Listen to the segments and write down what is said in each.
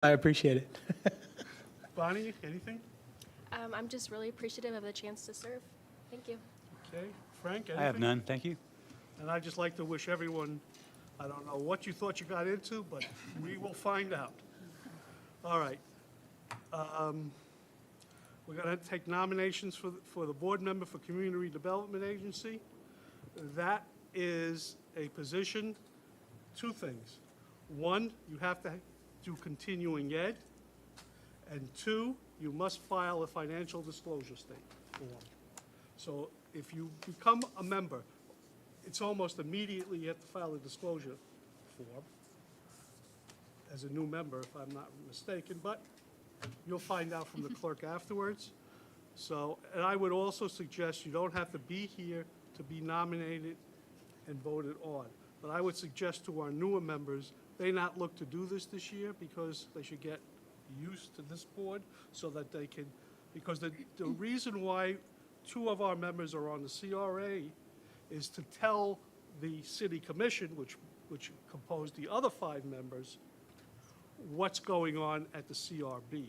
I appreciate it. Bonnie, anything? I'm just really appreciative of the chance to serve. Thank you. Okay. Frank, anything? I have none, thank you. And I'd just like to wish everyone, I don't know what you thought you got into, but we will find out. All right. We're going to take nominations for the board member for Community Development Agency. That is a position, two things. One, you have to do continuing ed. And two, you must file a financial disclosure statement form. So if you become a member, it's almost immediately you have to file a disclosure form as a new member, if I'm not mistaken, but you'll find out from the clerk afterwards. So, and I would also suggest you don't have to be here to be nominated and voted on. But I would suggest to our newer members, they not look to do this year because they should get used to this board so that they can, because the reason why two of our members are on the CRA is to tell the city commission, which composed the other 5 members, what's going on at the CRB,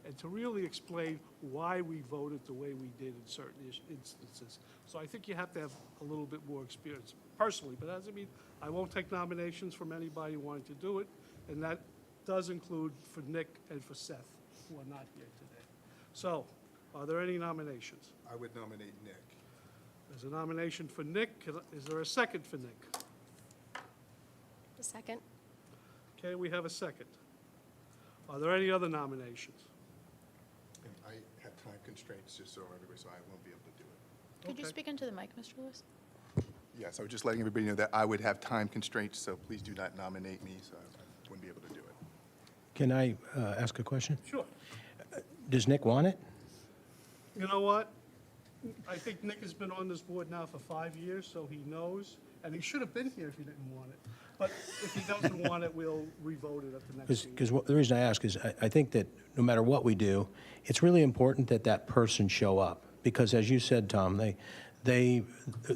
and to really explain why we voted the way we did in certain instances. So I think you have to have a little bit more experience personally, but that doesn't mean I won't take nominations from anybody wanting to do it, and that does include for Nick and for Seth, who are not here today. So, are there any nominations? I would nominate Nick. There's a nomination for Nick. Is there a second for Nick? A second. Okay, we have a second. Are there any other nominations? And I have time constraints, just so everybody, so I won't be able to do it. Could you Okay. speak into the mic, Mr. Lewis? Yes, I was just letting everybody know that I would have time constraints, so please do not nominate me, so I wouldn't be able to do it. Can I ask a question? Sure. Does Nick want it? You know what? I think Nick has been on this board now for 5 years, so he knows, and he should have been here if he didn't want it. But if he doesn't want it, we'll re-vote it at the next meeting. Because the reason I ask is I think that no matter what we do, it's really important that that person show up. Because as you said, Tom,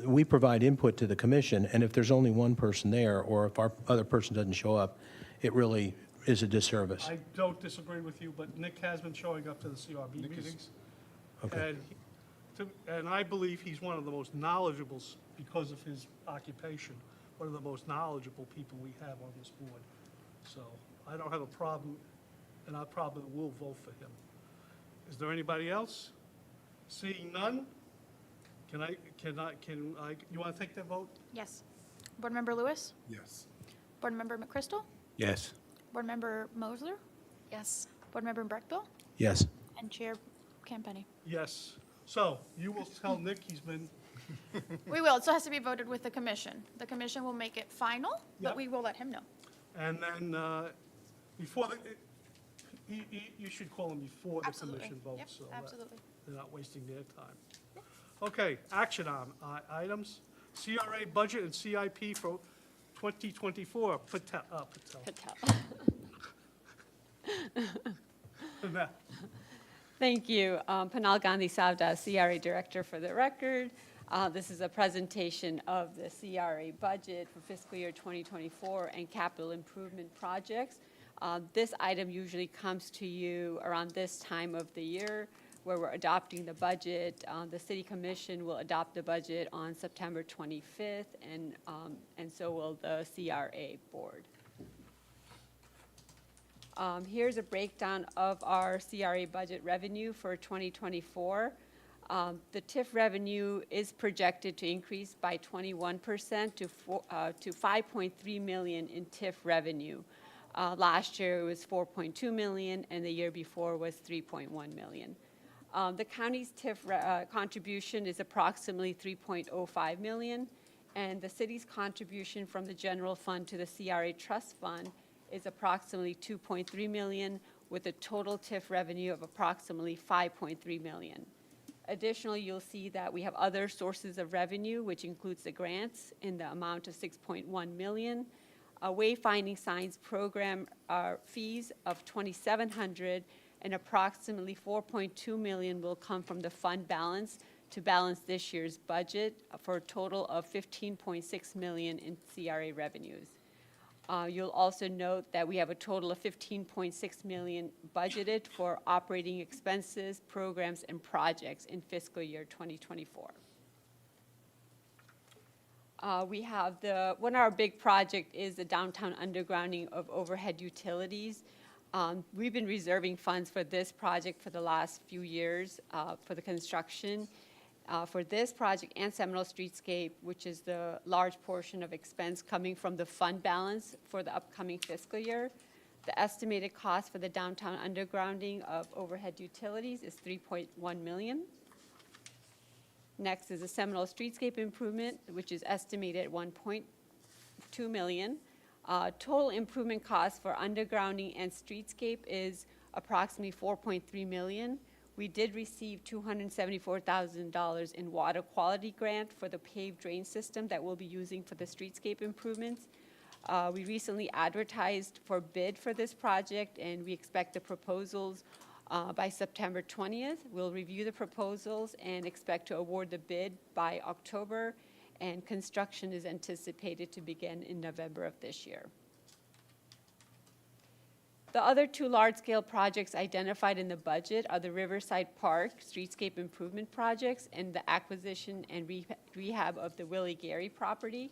we provide input to the commission, and if there's only one person there, or if our other person doesn't show up, it really is a disservice. I don't disagree with you, but Nick has been showing up to the CRB Nick is- meetings. Okay. And I believe he's one of the most knowledgeable, because of his occupation, one of the most knowledgeable people we have on this board. So I don't have a problem, and I probably will vote for him. Is there anybody else? Seeing none, you want to take that vote? Yes. Board Member Lewis? Yes. Board Member McChrystal? Yes. Board Member Mosler? Yes. Board Member Breckbill? Yes. And Chair Campenny? Yes. So you will tell Nick he's been, We will. It still has to be voted with the commission. The commission will make it final, but Yep. we will let him know. and then before you should call him before the Absolutely. commission votes. Yep, so that absolutely. they're not wasting their time. Okay, action items. CRA budget and CIP for 2024. Patel. Now, Thank you. Panal Gandhi Savda, CRA Director for the record. This is a presentation of the CRA budget for fiscal year 2024 and capital improvement projects. This item usually comes to you around this time of the year where we're adopting the budget. The City Commission will adopt the budget on September 25th, and so will the CRA Board. Here's a breakdown of our CRA budget revenue for 2024. The TIF revenue is projected to increase by 21% to 5.3 million in TIF revenue. Last year it was 4.2 million, and the year before was 3.1 million. The county's TIF contribution is approximately 3.05 million, and the city's contribution from the general fund to the CRA trust fund is approximately 2.3 million, with a total TIF revenue of approximately 5.3 million. Additionally, you'll see that we have other sources of revenue, which includes the grants in the amount of 6.1 million, wayfinding signs program fees of 2,700, and approximately 4.2 million will come from the fund balance to balance this year's budget for a total of 15.6 million in CRA revenues. You'll also note that we have a total of $15.6 million budgeted for operating expenses, programs, and projects in fiscal year 2024. We have one of our big project is the downtown undergrounding of overhead utilities. We've been reserving funds for this project for the last few years for the construction. For this project and Seminole Streetscape, which is the large portion of expense coming from the fund balance for the upcoming fiscal year, the estimated cost for the downtown undergrounding of overhead utilities is $3.1 million. Next is the Seminole Streetscape improvement, which is estimated at $1.2 million. Total improvement cost for undergrounding and streetscape is approximately $4.3 million. We did receive $274,000 in water quality grant for the paved drain system that we'll be using for the streetscape improvements. We recently advertised for bid for this project, and we expect the proposals by September 20th. We'll review the proposals and expect to award the bid by October, and construction is anticipated to begin in November of this year. The other two large-scale projects identified in the budget are the Riverside Park streetscape improvement projects and the acquisition and rehab of the Willie Gary property.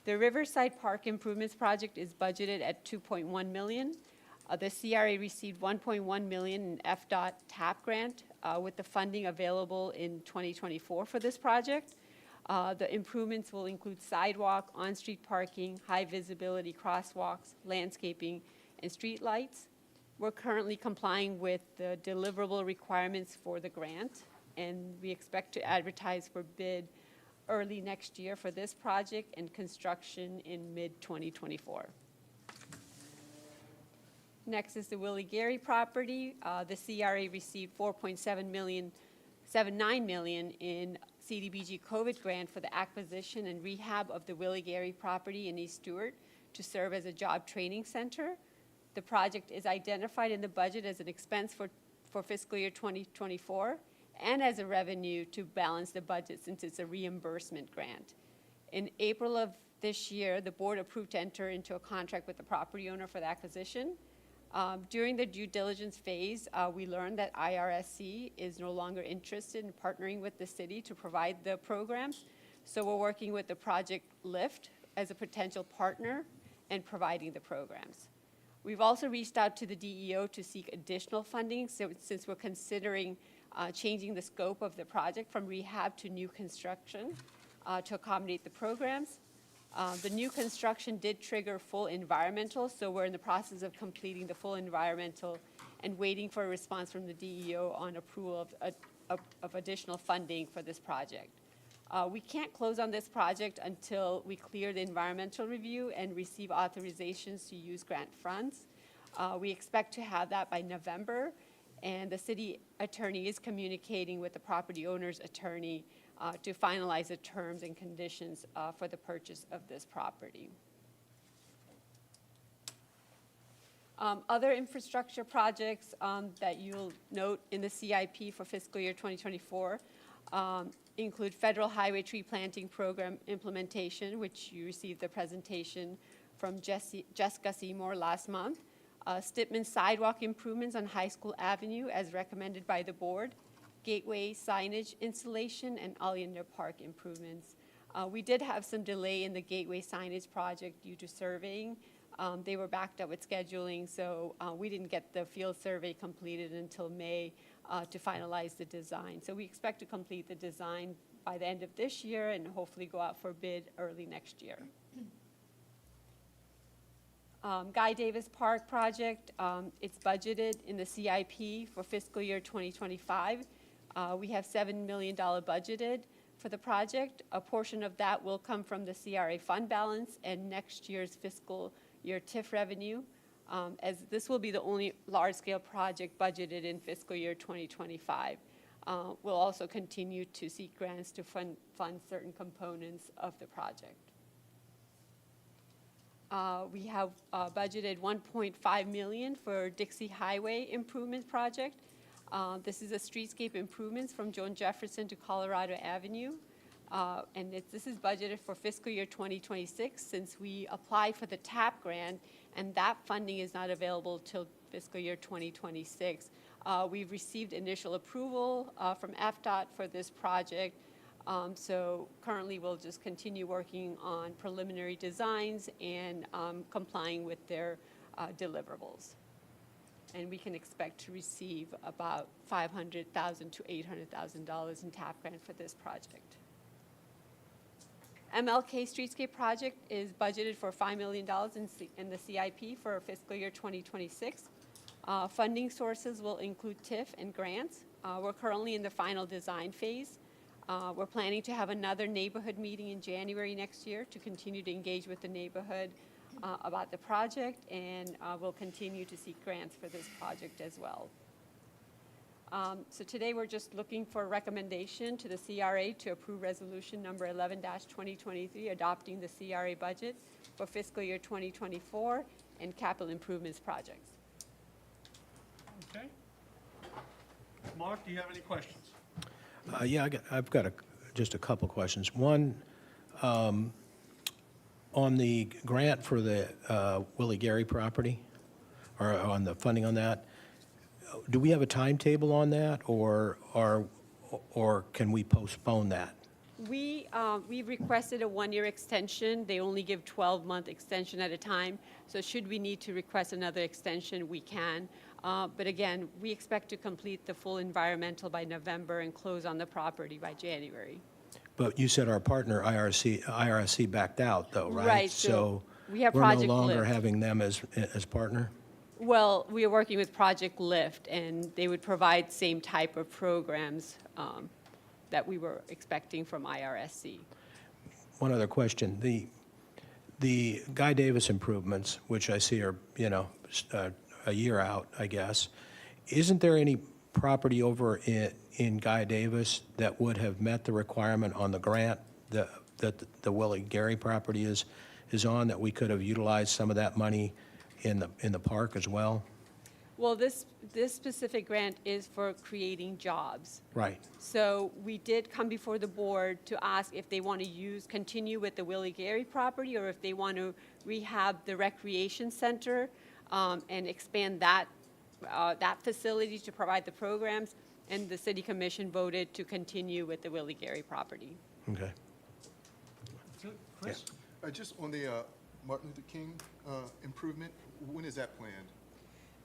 The Riverside Park improvements project is budgeted at $2.1 million. The CRA received $1.1 million in FDOT TAP grant with the funding available in 2024 for this project. The improvements will include sidewalk, on-street parking, high-visibility crosswalks, landscaping, and street lights. We're currently complying with the deliverable requirements for the grant, and we expect to advertise for bid early next year for this project and construction in mid-2024. Next is the Willie Gary property. The CRA received $4.79 million in CDBG COVID grant for the acquisition and rehab of the Willie Gary property in East Stewart to serve as a job training center. The project is identified in the budget as an expense for fiscal year 2024 and as a revenue to balance the budget since it's a reimbursement grant. In April of this year, the board approved to enter into a contract with the property owner for the acquisition. During the due diligence phase, we learned that IRSC is no longer interested in partnering with the city to provide the programs. So we're working with the Project Lift as a potential partner and providing the programs. We've also reached out to the DEO to seek additional funding since we're considering changing the scope of the project from rehab to new construction to accommodate the programs. The new construction did trigger full environmental, so we're in the process of completing the full environmental and waiting for a response from the DEO on approval of additional funding for this project. We can't close on this project until we clear the environmental review and receive authorizations to use grant funds. We expect to have that by November, and the city attorney is communicating with the property owner's attorney to finalize the terms and conditions for the purchase of this property. Other infrastructure projects that you'll note in the CIP for fiscal year 2024 include Federal Highway Tree Planting Program implementation, which you received the presentation from Jessica Seymour last month. Stipman sidewalk improvements on High School Avenue as recommended by the board. Gateway signage installation and Oleander Park improvements. We did have some delay in the Gateway signage project due to surveying. They were backed up with scheduling, so we didn't get the field survey completed until May to finalize the design. So we expect to complete the design by the end of this year and hopefully go out for bid early next year. Guy Davis Park project, it's budgeted in the CIP for fiscal year 2025. We have $7 million budgeted for the project. A portion of that will come from the CRA fund balance and next year's fiscal year TIF revenue, as this will be the only large-scale project budgeted in fiscal year 2025. We'll also continue to seek grants to fund certain components of the project. We have budgeted $1.5 million for Dixie Highway Improvement Project. This is a streetscape improvements from Joan Jefferson to Colorado Avenue. This is budgeted for fiscal year 2026, since we applied for the TAP grant, and that funding is not available till fiscal year 2026. We've received initial approval from FDOT for this project, so currently we'll just continue working on preliminary designs and complying with their deliverables. And we can expect to receive about $500,000 to $800,000 in TAP grant for this project. MLK Streetscape project is budgeted for $5 million in the CIP for fiscal year 2026. Funding sources will include TIF and grants. We're currently in the final design phase. We're planning to have another neighborhood meeting in January next year to continue to engage with the neighborhood about the project, and we'll continue to seek grants for this project as well. So today, we're just looking for a recommendation to the CRA to approve resolution number 11-2023, adopting the CRA budget for fiscal year 2024 and capital improvements projects. Okay. Mark, do you have any questions? Yeah, I've got just a couple questions. One, on the grant for the Willie Gary property, or on the funding on that, do we have a timetable on that, or can we postpone that? We've requested a one-year extension. They only give 12-month extension at a time. So should we need to request another extension, we can. But again, we expect to complete the full environmental by November and close on the property by January. But you said our partner, IRSC backed out, though, right? Right, so we have we're no Project longer Lift. having them as partner? Well, we are working with Project Lift, and they would provide same type of programs that we were expecting from IRSC. One other question. The Guy Davis improvements, which I see are, a year out, I guess, isn't there any property over in Guy Davis that would have met the requirement on the grant that the Willie Gary property is on, that we could have utilized some of that money in the park as well? Well, this specific grant is for creating jobs. Right. So we did come before the board to ask if they want to continue with the Willie Gary property, or if they want to rehab the recreation center and expand that facility to provide the programs. And the city commission voted to continue with the Willie Gary property. Okay. Chris? Just on the Martin Luther King improvement, when is that planned?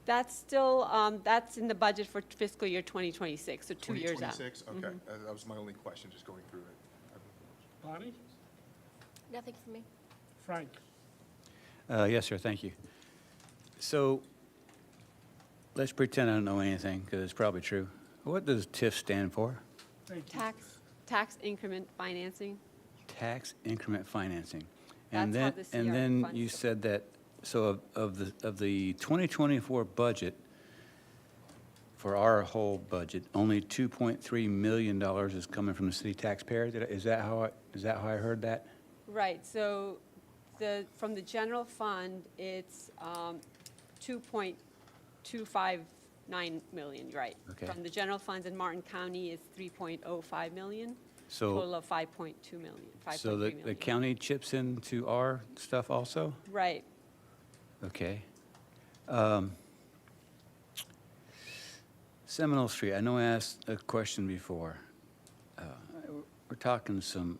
That's still, that's in the budget for fiscal year 2026, so 2 years out. 2026? Okay, that was my only question, just going through it. Bonnie? Nothing for me. Frank? Yes, sir, thank you. So let's pretend I don't know anything, because it's probably true. What does TIF stand for? Thank you. Tax increment financing. Tax increment financing. That's how the CRA And then funds you it. said that, so of the 2024 budget, for our whole budget, only $2.3 million is coming from the city taxpayer? Is that how I heard that? Right, so from the general fund, it's 2.259 million, right? Okay. From the general funds in Martin County is 3.05 million, So, total of 5.2 million, 5.3 so million. the county chips into our stuff also? Right, Okay. Seminole Street, I know I asked a question before. We're talking some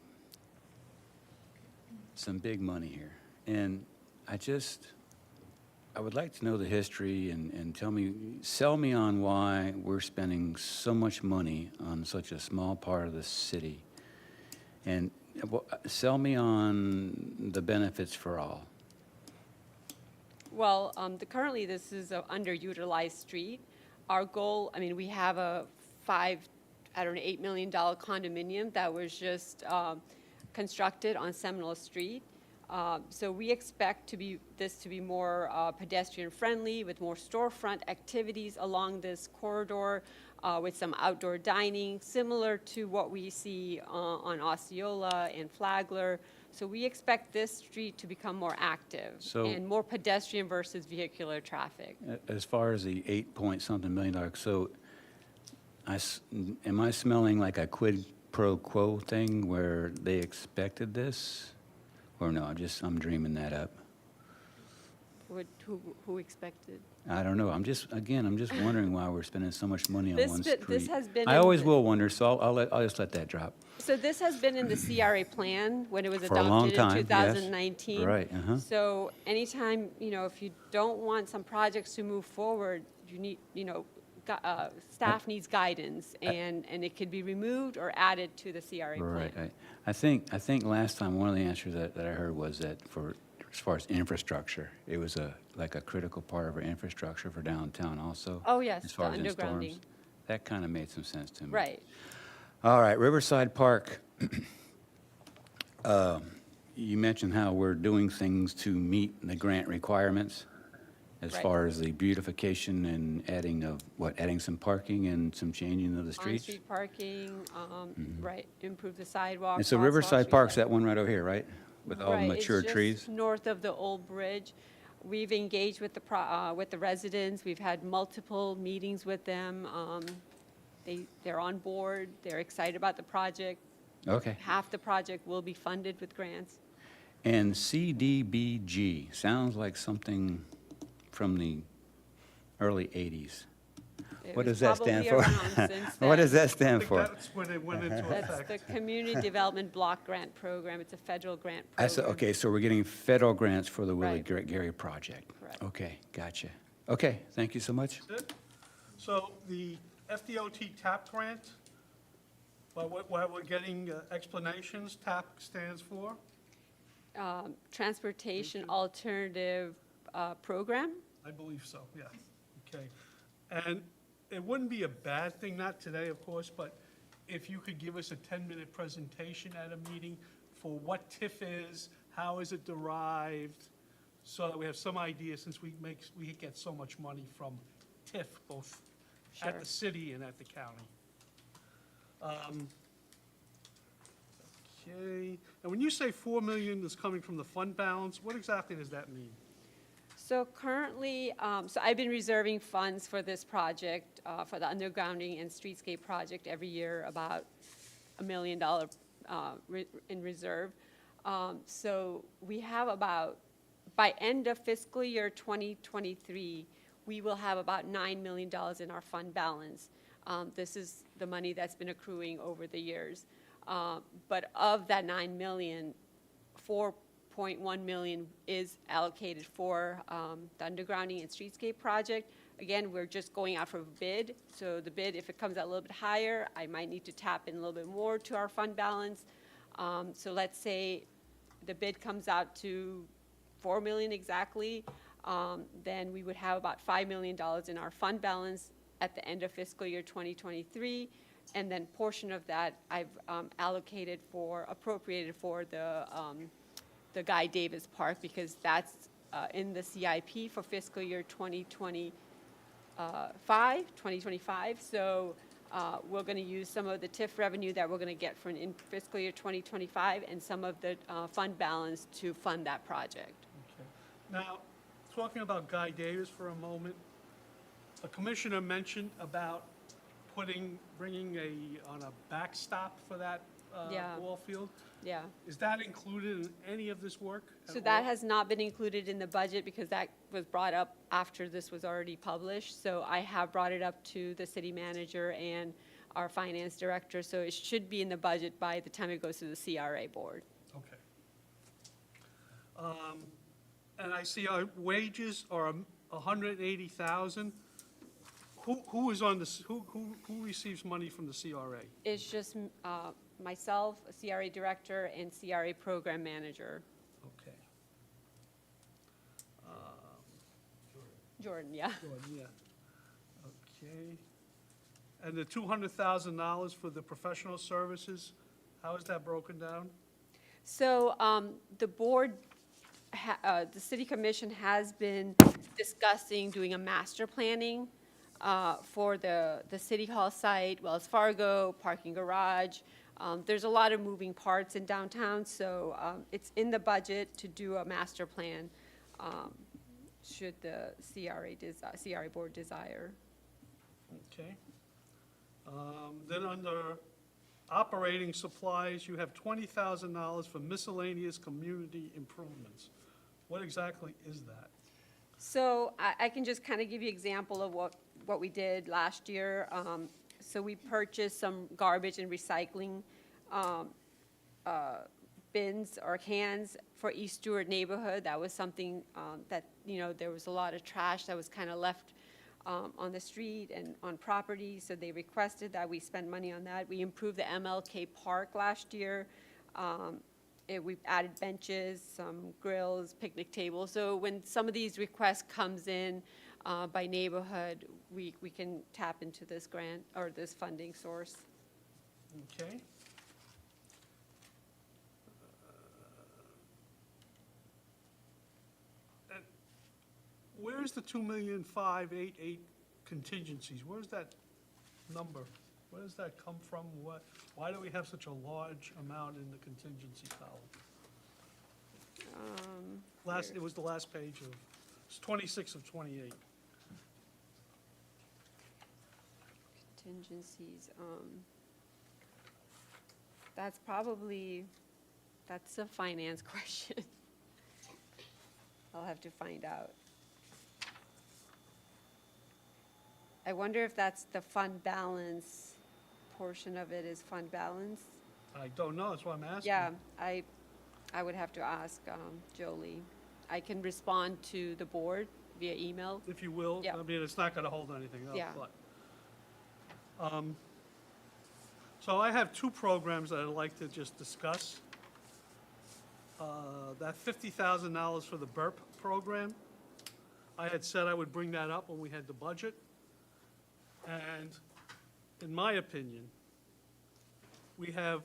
big money here. And I would like to know the history and sell me on why we're spending so much money on such a small part of the city. And sell me on the benefits for all. well, currently this is an underutilized street. Our goal, we have a $8 million condominium that was just constructed on Seminole Street. So we expect this to be more pedestrian-friendly, with more storefront activities along this corridor, with some outdoor dining, similar to what we see on Osceola and Flagler. So we expect this street to become more active and more pedestrian versus vehicular traffic. As far as the $8 point something million, so am I smelling like a quid pro quo thing where they expected this? Or no, I'm dreaming that up. Who expected? I don't know. I'm just wondering why we're spending so much money on one street. This has been I in always the- will wonder, so I'll just let that drop. So this has been in the CRA plan when it was For a long adopted in time, yes. 2019. Right, So anytime, if you don't want some projects to move forward, you need, staff needs guidance, and it could be removed or added to the CRA plan. Right. I think last time, one of the answers that I heard was that as far as infrastructure, it was like a critical part of our infrastructure for downtown also. Oh, yes, as far the as in storms. undergrounding. That kind of made some sense to me. Right. All right, Riverside Park. You mentioned how we're doing things to meet the grant requirements as Right. far as the beautification and adding some parking and some changing of the streets? On-street parking, right, improve the sidewalk. And so crosswalks, Riverside streetlights. Park's that one right over here, right? With all the Right, mature it's trees? just north of the old bridge. We've engaged with the residents. We've had multiple meetings with them. They're on board. They're excited about the project. Okay. Half the project will be funded with grants. And CDBG, sounds like something from the early 80s. It What was does that stand probably for? around since What does then. that I stand think for? that's when it went into That's effect. the Community Development Block Grant Program. It's a federal grant I said, program. okay, so we're getting federal grants for the Willie Right. Gary project. Correct. Okay, gotcha. Okay, thank you so much. That's it. So the FDOT TAP grant, while we're getting explanations, TAP stands for? Transportation Alternative Program. I believe so, yeah. Okay. And it wouldn't be a bad thing, not today, of course, but if you could give us a 10-minute presentation at a meeting for what TIF is, how is it derived, so that we have some idea, since we get so much money from TIF, both at Sure. the city and at the county. Okay, and when you say 4 million is coming from the fund balance, what exactly does that mean? So currently, so I've been reserving funds for this project, for the undergrounding and streetscape project every year, about $1 million in reserve. So we have about, by end of fiscal year 2023, we will have about $9 million in our fund balance. This is the money that's been accruing over the years. But of that $9 million, 4.1 million is allocated for the undergrounding and streetscape project. Again, we're just going out for a bid. So the bid, if it comes out a little bit higher, I might need to tap in a little bit more to our fund balance. So let's say the bid comes out to 4 million exactly, then we would have about $5 million in our fund balance at the end of fiscal year 2023. And then portion of that I've appropriated for the Guy Davis Park, because that's in the CIP for fiscal year 2025. So we're going to use some of the TIF revenue that we're going to get from in fiscal year 2025 and some of the fund balance to fund that project. Okay. Now, talking about Guy Davis for a moment, a commissioner mentioned about bringing on a backstop for that Yeah. ball field. Yeah. Is that included in any of this work? So at that all? has not been included in the budget because that was brought up after this was already published. So I have brought it up to the city manager and our finance director, so it should be in the budget by the time it goes to the CRA board. Okay. And I see our wages are 180,000. Who is on this, who receives money from the CRA? It's just myself, a CRA director, and CRA program manager. Okay. Jordan, yeah. Jordan, yeah. Okay. And the $200,000 for the professional services, how is that broken down? So the board, the city commission has been discussing doing a master planning for the city hall site, Wells Fargo, parking garage. There's a lot of moving parts in downtown, so it's in the budget to do a master plan, should the CRA board desire. Okay. Then under operating supplies, you have $20,000 for miscellaneous community improvements. What exactly is that? So I can just kind of give you an example of what we did last year. So we purchased some garbage and recycling bins or cans for East Stewart neighborhood. That was something that, there was a lot of trash that was kind of left on the street and on property, so they requested that we spend money on that. We improved the MLK Park last year. We added benches, some grills, picnic tables. So when some of these requests comes in by neighborhood, we can tap into this grant or this funding source. Okay. Where's the 2,588,000 contingencies? Where's that number? Where does that come from? Why do we have such a large amount in the contingency column? It was the last page of, it's 26 of 28. Contingencies, that's a finance question. I'll have to find out. I wonder if that's the fund balance portion of it is fund balance? I don't know, that's why I'm asking. Yeah, I would have to ask Jolie. I can respond to the board via email. If you will. Yeah. I mean, it's not going to hold anything up, Yeah. but. So I have two programs that I'd like to just discuss. That $50,000 for the BURP program, I had said I would bring that up when we had the budget. And in my opinion, we have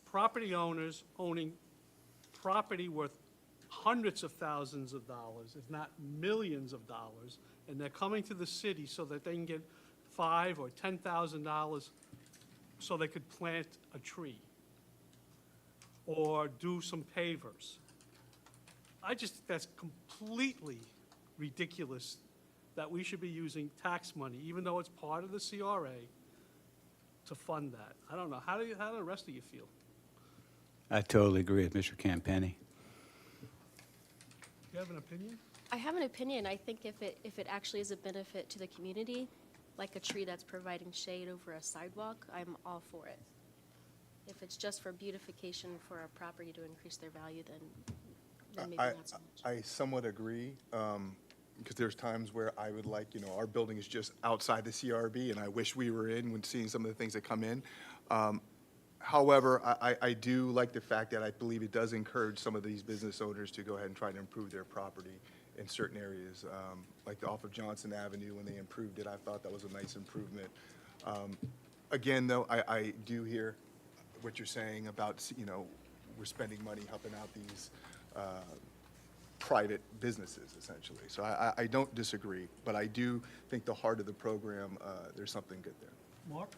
property owners owning property worth hundreds of thousands of dollars, if not millions of dollars, and they're coming to the city so that they can get $5,000 or $10,000 so they could plant a tree or do some pavers. I just think that's completely ridiculous that we should be using tax money, even though it's part of the CRA, to fund that. I don't know. How do the rest of you feel? I totally agree with Mr. Campenny. Do you have an opinion? I have an opinion. I think if it actually is a benefit to the community, like a tree that's providing shade over a sidewalk, I'm all for it. If it's just for beautification for a property to increase their value, then maybe not so much. I somewhat agree, because there's times where I would like, our building is just outside the CRB, and I wish we were in when seeing some of the things that come in. However, I do like the fact that I believe it does encourage some of these business owners to go ahead and try to improve their property in certain areas, like off of Johnson Avenue, when they improved it, I thought that was a nice improvement. Again, though, I do hear what you're saying about, we're spending money helping out these private businesses, essentially. So I don't disagree, but I do think the heart of the program, there's something good there. Mark?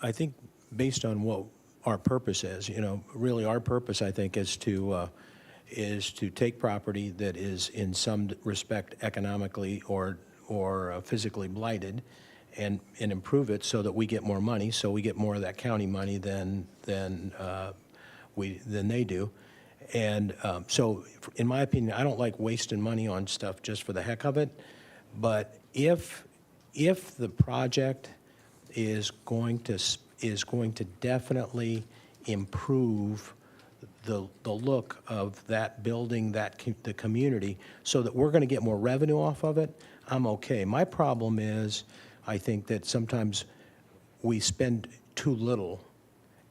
I think based on what our purpose is, really our purpose, I think, is to take property that is in some respect economically or physically blighted and improve it so that we get more money, so we get more of that county money than they do. And so, in my opinion, I don't like wasting money on stuff just for the heck of it. But if the project is going to definitely improve the look of that building, the community, so that we're going to get more revenue off of it, I'm okay. My problem is, I think that sometimes we spend too little.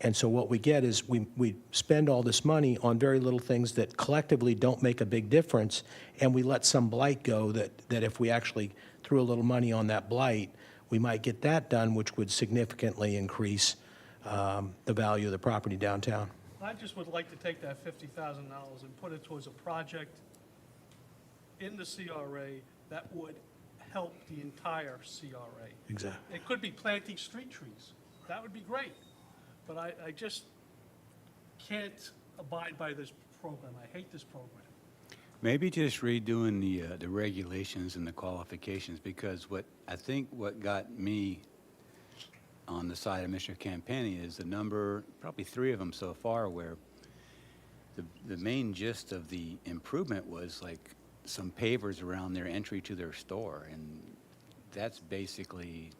And so what we get is we spend all this money on very little things that collectively don't make a big difference, and we let some blight go that if we actually threw a little money on that blight, we might get that done, which would significantly increase the value of the property downtown. I just would like to take that $50,000 and put it towards a project in the CRA that would help the entire CRA. Exactly. It could be planting street trees. That would be great. But I just can't abide by this program. I hate this program. Maybe just redoing the regulations and the qualifications, because what got me on the side of Mr. Campani is the number, probably 3 of them so far, where the main gist of the improvement was like some pavers around their entry to their store, and that's basically,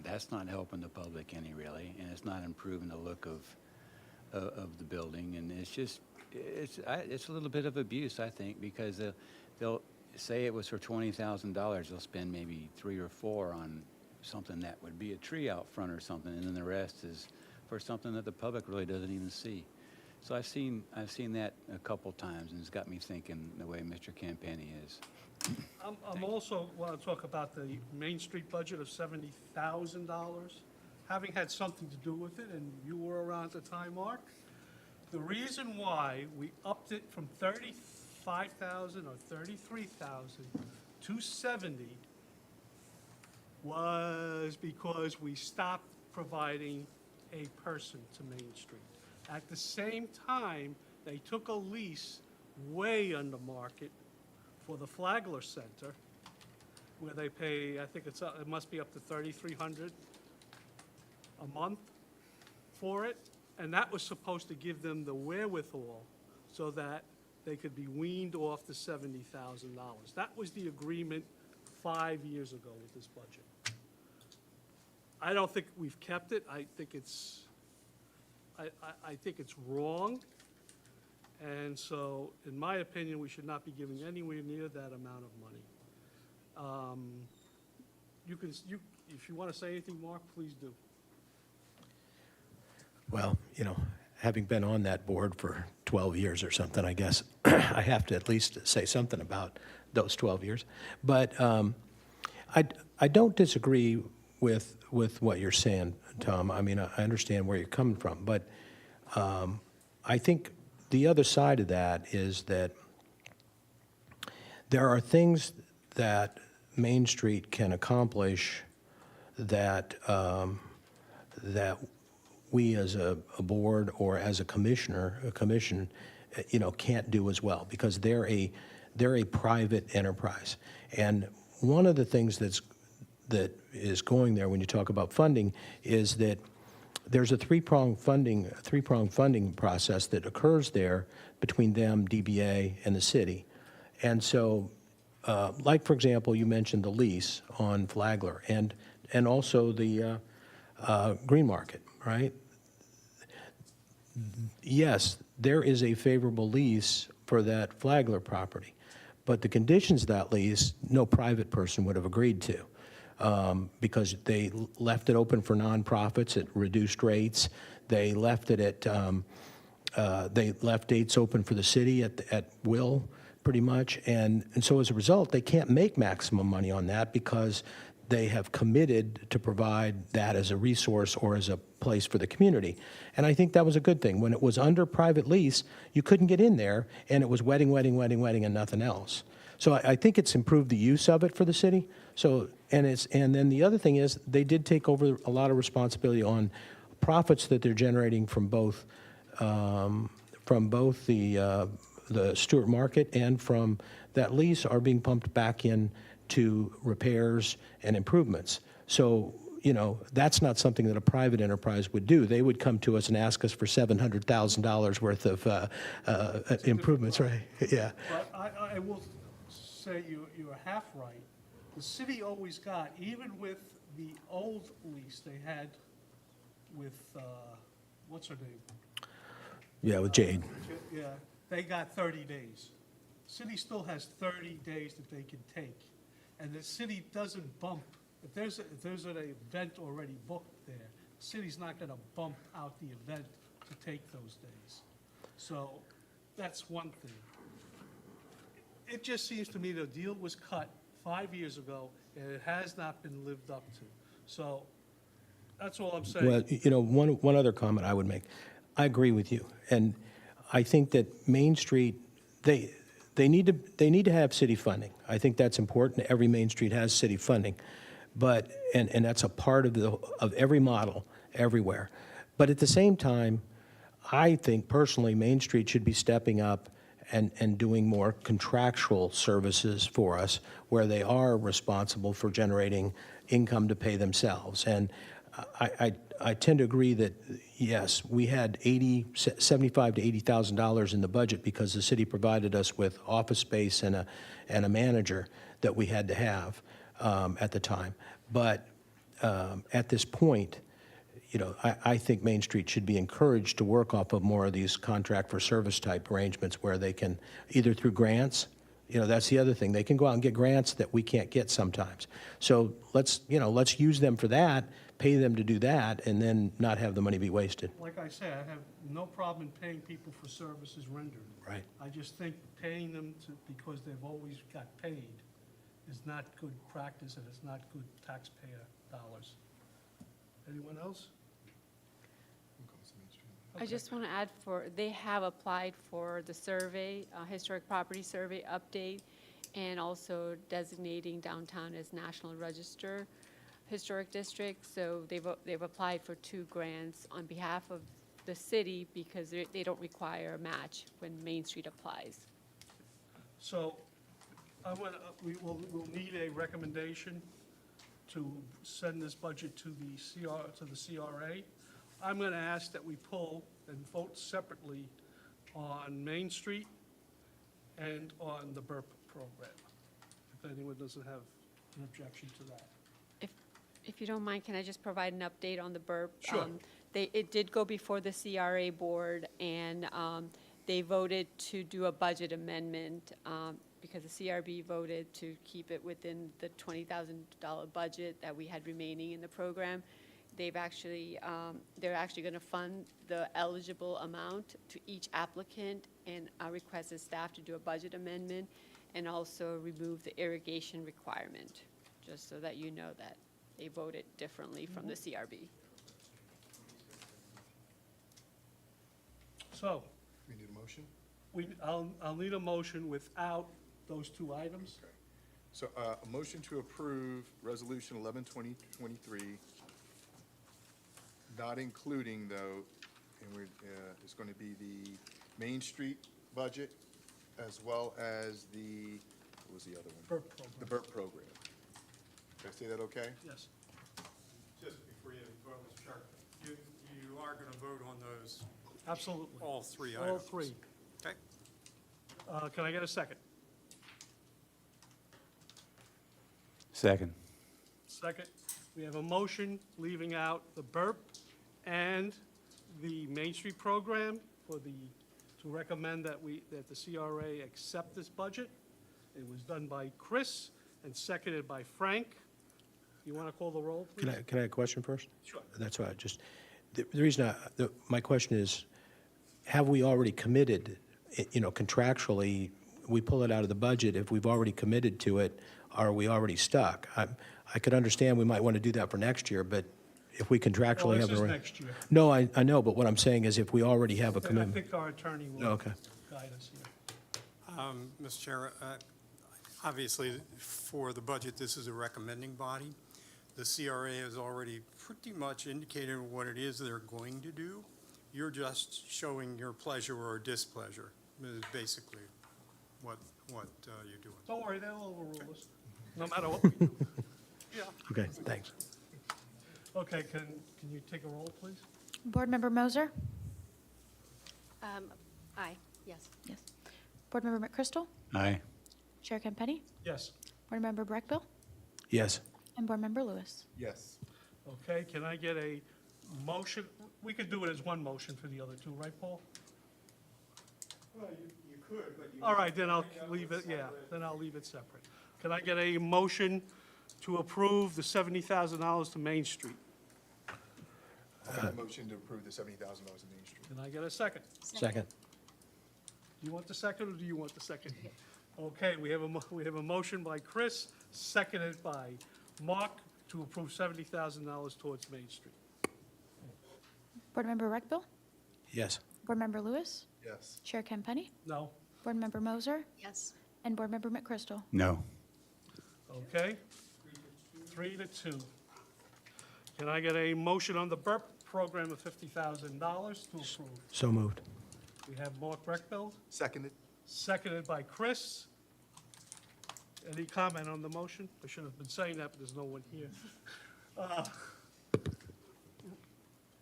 that's not helping the public any really, and it's not improving the look of the building, and it's just, it's a little bit of abuse, I think, because they'll say it was for $20,000, they'll spend maybe 3 or 4 on something that would be a tree out front or something, and then the rest is for something that the public really doesn't even see. So I've seen that a couple times, and it's got me thinking the way Mr. Campani is. I'm also want to talk about the Main Street budget of $70,000, having had something to do with it, and you were around at the time, Mark. The reason why we upped it from 35,000 or 33,000 to 70 was because we stopped providing a person to Main Street. At the same time, they took a lease way under market for the Flagler Center, where they pay, I think it must be up to $3,300 a month for it, and that was supposed to give them the wherewithal so that they could be weaned off the $70,000. That was the agreement 5 years ago with this budget. I don't think we've kept it. I think it's wrong. And so, in my opinion, we should not be giving anywhere near that amount of money. If you want to say anything, Mark, please do. Well, having been on that board for 12 years or something, I guess I have to at least say something about those 12 years. But I don't disagree with what you're saying, Tom. I mean, I understand where you're coming from, but I think the other side of that is that there are things that Main Street can accomplish that that we as a board or as a commission, can't do as well, because they're a private enterprise. And one of the things that is going there when you talk about funding is that there's a three-pronged funding process that occurs there between them, DBA, and the city. And so, like, for example, you mentioned the lease on Flagler and also the Green Market, right? Yes, there is a favorable lease for that Flagler property, but the conditions of that lease, no private person would have agreed to, because they left it open for nonprofits at reduced rates. They left it at, they left dates open for the city at will, pretty much. And so as a result, they can't make maximum money on that because they have committed to provide that as a resource or as a place for the community. And I think that was a good thing. When it was under private lease, you couldn't get in there, and it was wedding, and nothing else. So I think it's improved the use of it for the city. So, and then the other thing is, they did take over a lot of responsibility on profits that they're generating from both the Stewart Market and from that lease are being pumped back in to repairs and improvements. So, that's not something that a private enterprise would do. They would come to us and ask us for $700,000 worth of improvements, right? Yeah. But I will say you're half right. The city always got, even with the old lease they had with, what's her name? Yeah, with Jade. Yeah, they got 30 days. City still has 30 days that they can take. And the city doesn't bump. If there's an event already booked there, the city's not going to bump out the event to take those days. So that's one thing. It just seems to me the deal was cut 5 years ago, and it has not been lived up to. So that's all I'm saying. Well, one other comment I would make. I agree with you, and I think that Main Street, they need to have city funding. I think that's important. Every Main Street has city funding, but and that's a part of every model everywhere. But at the same time, I think personally Main Street should be stepping up and doing more contractual services for us, where they are responsible for generating income to pay themselves. And I tend to agree that, yes, we had $75,000 to $80,000 in the budget because the city provided us with office space and a manager that we had to have at the time. But at this point, you know, I think Main Street should be encouraged to work off of more of these contract for service type arrangements where they can, either through grants, you know, that's the other thing. They can go out and get grants that we can't get sometimes. So let's use them for that, pay them to do that, and then not have the money be wasted. Like I said, I have no problem in paying people for services rendered. Right. I just think paying them because they've always got paid is not good practice, and it's not good taxpayer dollars. Anyone else? I just want to add they have applied for the survey, historic property survey update, and also designating downtown as National Register Historic District. So they've applied for 2 grants on behalf of the city because they don't require a match when Main Street applies. So we'll need a recommendation to send this budget to the CRA. I'm going to ask that we pull and vote separately on Main Street and on the BURP program, if anyone doesn't have an objection to that. If you don't mind, can I just provide an update on the BURP? Sure. It did go before the CRA board, and they voted to do a budget amendment because the CRB voted to keep it within the $20,000 budget that we had remaining in the program. They're actually going to fund the eligible amount to each applicant, and I requested staff to do a budget amendment and also remove the irrigation requirement, just so that you know that they voted differently from the CRB. So, We need a motion? I'll need a motion without those 2 items. Okay. So a motion to approve Resolution 11-2023, not including, though, and it's going to be the Main Street budget as well as what was the other one? BURP program. The BURP program. Did I say that okay? Yes. Just before you vote, Mr. Chair, you are going to vote on those, Absolutely. all 3 All items? 3. Okay. Can I get a second? Second. Second. We have a motion leaving out the BURP and the Main Street program to recommend that the CRA accept this budget. It was done by Chris and seconded by Frank. You want to call the roll, please? Can I have a question first? Sure. That's why the reason my question is, have we already committed, you know, contractually, we pull it out of the budget, if we've already committed to it, are we already stuck? I could understand we might want to do that for next year, but if we contractually have. This is next year. No, I know, but what I'm saying is if we already have a I commitment. think our attorney will Okay. guide us here. Mr. Chair, obviously, for the budget, this is a recommending body. The CRA has already pretty much indicated what it is they're going to do. You're just showing your pleasure or displeasure, is basically what you're doing. Don't worry, they'll overrule us, no matter what we do. Yeah. Okay, thanks. Okay, can you take a roll, please? Board Member Moser? Aye, yes. Yes. Board Member McChrystal? Aye. Chair Campetti? Yes. Board Member Breckbill? Yes. And Board Member Lewis? Yes. Okay, can I get a motion? We could do it as one motion for the other 2, right, Paul? Well, you could, but you. All right, then I'll leave it, yeah, then I'll leave it separate. Can I get a motion to approve the $70,000 to Main Street? I'll make a motion to approve the $70,000 in Main Street. Can I get a second? Second. Do you want the second, or do you want the second? Okay, we have a motion by Chris, seconded by Mark, to approve $70,000 towards Main Street. Board Member Breckbill? Yes. Board Member Lewis? Yes. Chair Campetti? No? Board Member Moser? Yes. And Board Member McChrystal? No. Okay? 3-2. Can I get a motion on the BURP program of $50,000 to approve? So moved. We have Mark Breckbill, Seconded? seconded by Chris. Any comment on the motion? I should have been saying that, but there's no one here.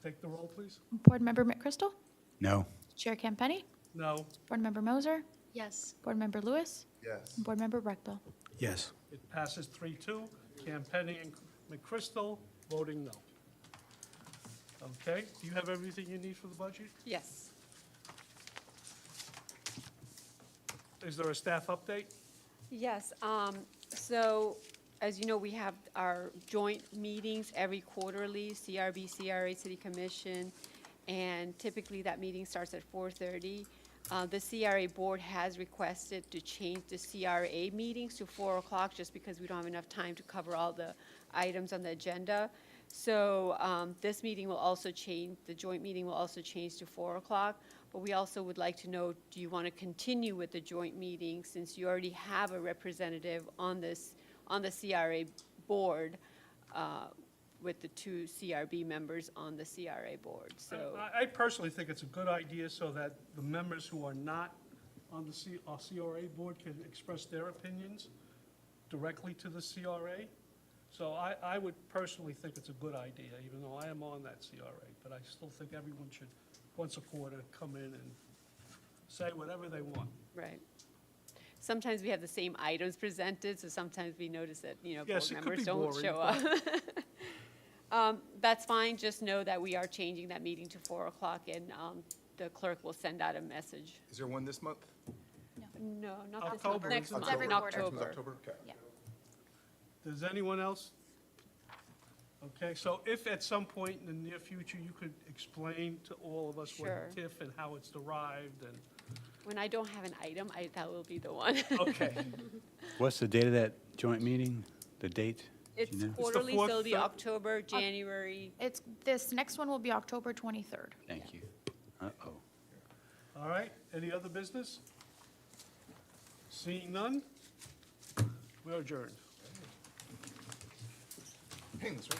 Take the roll, please. Board Member McChrystal? No. Chair Campenny? No, Board Member Moser? Yes. Board Member Lewis? Yes. Board Member Breckbill? Yes. it passes 3-2. Campenny and McChrystal voting no. Okay, do you have everything you need for the budget? Yes. Is there a staff update? Yes, so, as you know, we have our joint meetings every quarterly, CRB, CRA, City Commission, and typically that meeting starts at 4:30. The CRA board has requested to change the CRA meetings to 4 o'clock, just because we don't have enough time to cover all the items on the agenda. So, this meeting will also change, the joint meeting will also change to 4 o'clock. But we also would like to know, do you want to continue with the joint meeting, since you already have a representative on this, on the CRA board, with the 2 CRB members on the CRA board, so. I personally think it's a good idea so that the members who are not on the CRA board can express their opinions directly to the CRA. So I would personally think it's a good idea, even though I am on that CRA, but I still think everyone should, once a quarter, come in and say whatever they want. Right. Sometimes we have the same items presented, so sometimes we notice that, you know, board Yes, it could members be don't boring, show up. That's fine, just know that we are changing that meeting to 4 o'clock, and the clerk will send out a message. Is there one this month? No, not this month, October. next It's month, every in quarter. Next month's October. October? Okay. Yeah. Does anyone else? Okay, so if at some point in the near future, you could explain to all of us Sure. what TIF and how it's derived and, When I don't have an item, that will be the one. okay. What's the date of that joint meeting? The date? Do It's you know? quarterly, fourth so it'll be Thur- October, January. It's, this next one will be October 23rd. Thank you. Uh-oh. All right, any other business? Seeing none? We're adjourned. Painless, right?